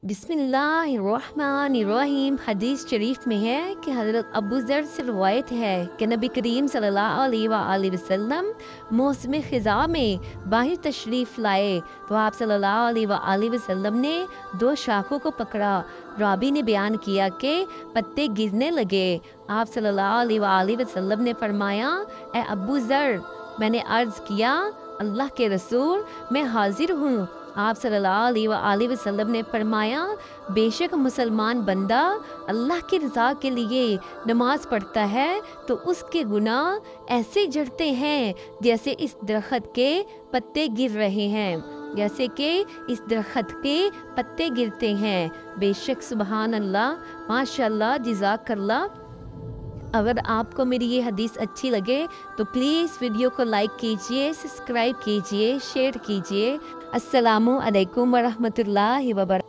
بسم اللہ الرحمن الرحیم۔ حدیث شریف میں ہے کہ حضرت ابو ذر سے روایت ہے کہ نبی کریم صلی اللہ علیہ وآلہ وسلم موسم خزاں میں باہر تشریف لائے تو آپ صلی اللہ علیہ وآلہ وسلم نے 2 شاخوں کو پکڑا۔ رابی نے بیان کیا کہ پتے گرنے لگے۔ آپ صلی اللہ علیہ وآلہ وسلم نے فرمایا، اے ابو ذر، میں نے عرض کیا، اللہ کے رسول، میں حاضر ہوں۔ آپ صلی اللہ علیہ وآلہ وسلم نے فرمایا، بے شک مسلمان بندہ اللہ کی رضا کے لیے نماز پڑھتا ہے تو اس کے گناہ ایسے جھڑتے ہیں جیسے اس درخت کے پتے گر رہے ہیں، جیسے کہ اس درخت کے پتے گرتے ہیں۔ بے شک سبحان اللہ، ماشاء اللہ، جزاک اللہ۔ اگر آپ کو میری یہ حدیث اچھی لگے تو پلیز ویڈیو کو لائک کیجئے، سبسکرائب کیجئے، شیئر کیجئے۔ السلام علیکم ورحمۃ اللہ وبرکاتہ۔